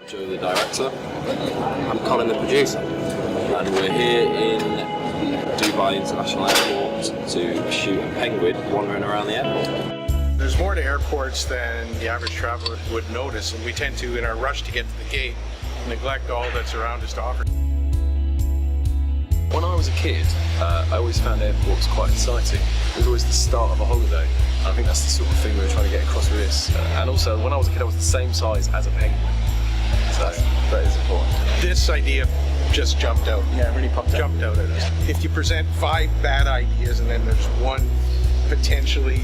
Joe, the director. I'm Colin, the producer. And we're here in Dubai International Airport to shoot a penguin wandering around the airport. There's more to airports than the average traveler would notice, and we tend to, in our rush to get to the gate, neglect all that's around us to offer. When I was a kid, I always found airports quite exciting. It was always the start of a holiday. I think that's the sort of thing we were trying to get across with this. And also, when I was a kid, I was the same size as a penguin. So that is important. This idea just jumped out. Yeah, it really popped out. Jumped out at us. If you present 5 bad ideas and then there's one potentially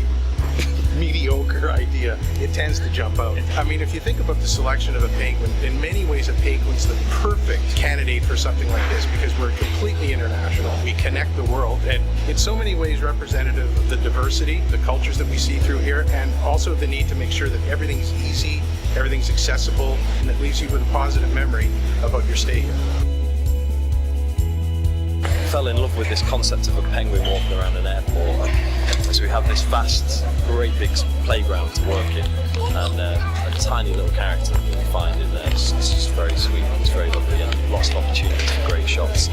mediocre idea, it tends to jump out. I mean, if you think about the selection of a penguin, in many ways a penguin's the perfect candidate for something like this because we're completely international. We connect the world, and in so many ways representative of the diversity, the cultures that we see through here, and also the need to make sure that everything's easy, everything's accessible, and it leaves you with a positive memory about your stay here. I fell in love with this concept of a penguin walking around an airport. So we have this vast, great big playground to work in, and a tiny little character that we find in there. It's just very sweet, it's very lovely, and lots of opportunities for great shots.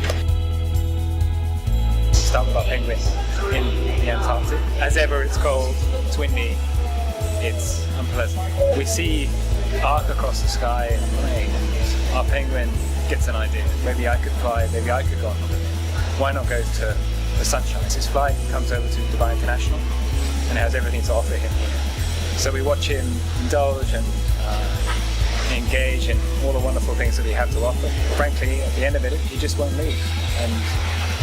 Start with our penguin in the Antarctic. As ever, it's cold, it's windy, it's unpleasant. We see arc across the sky and rain, and our penguin gets an idea. Maybe I could fly, maybe I could go on holiday. Why not go to the sunshine? His flight comes over to Dubai International and it has everything to offer him. So we watch him indulge and engage in all the wonderful things that we have to offer. Frankly, at the end of it, he just won't leave, and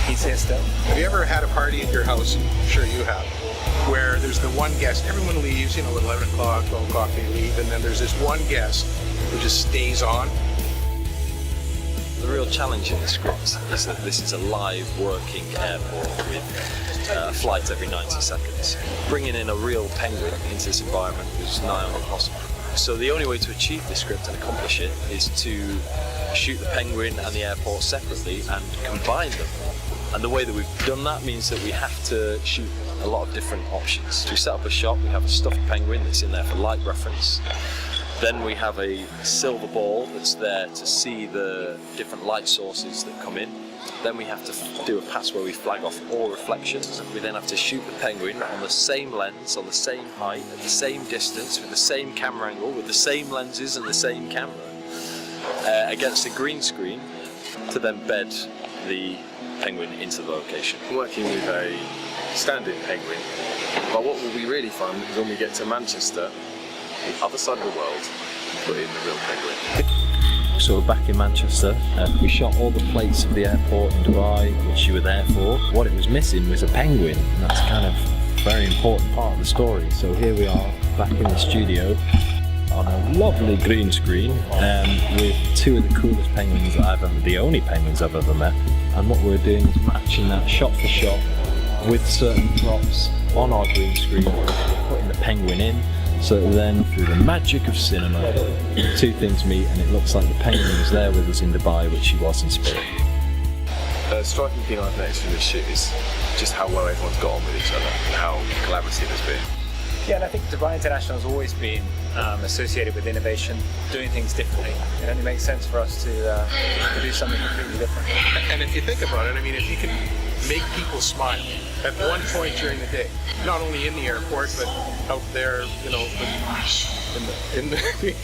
he's here still. Have you ever had a party at your house? I'm sure you have, where there's the one guest, everyone leaves, at 11 o'clock, 12 o'clock they leave, and then there's this one guest who just stays on. The real challenge in the script is that this is a live working airport with flights every 90 seconds. Bringing in a real penguin into this environment was nigh on impossible. So the only way to achieve this script and accomplish it is to shoot the penguin and the airport separately and combine them. And the way that we've done that means that we have to shoot a lot of different options. To set up a shot, we have a stuffed penguin that's in there for light reference. Then we have a silver ball that's there to see the different light sources that come in. Then we have to do a pass where we flag off all reflections. We then have to shoot the penguin on the same lens, on the same height, at the same distance, with the same camera angle, with the same lenses and the same camera, against a green screen to then bed the penguin into the location. Working with a stand-in penguin, but what will be really fun is when we get to Manchester, the other side of the world, put in the real penguin. So we're back in Manchester. We shot all the plates of the airport in Dubai, which you were there for. What it was missing was a penguin, and that's kind of a very important part of the story. So here we are, back in the studio, on a lovely green screen, with 2 of the coolest penguins that I've ever, the only penguins I've ever met. And what we're doing is matching that shot for shot with certain props on our green screen, putting the penguin in. So then, through the magic of cinema, 2 things meet, and it looks like the penguin was there with us in Dubai, which he was in spirit. The striking thing I've noticed from this shoot is just how well everyone's got on with each other and how collaborative it's been. Yeah, and I think Dubai International has always been associated with innovation, doing things differently. It only makes sense for us to do something completely different. And if you think about it, I mean, if you can make people smile at one point during the day, not only in the airport, but out there,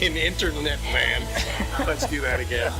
in internet land. Let's do that again.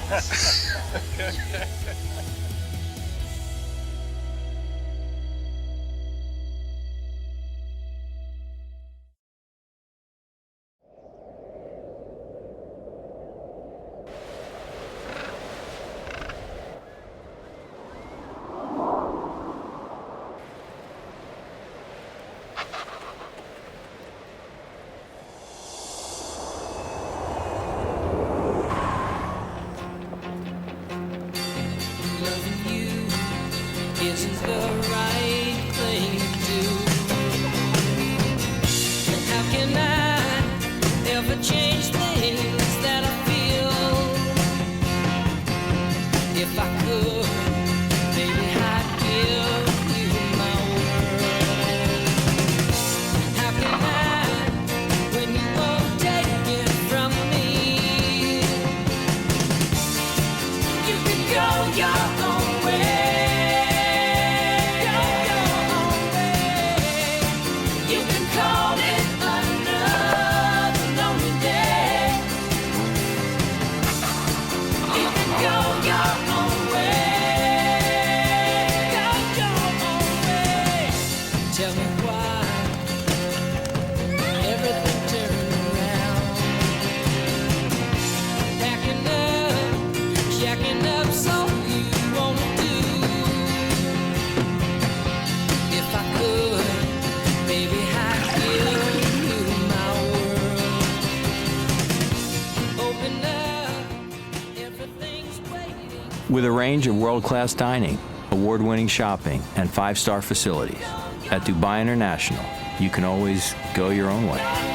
With a range of world-class dining, award-winning shopping, and 5-star facilities, at Dubai International, you can always go your own way.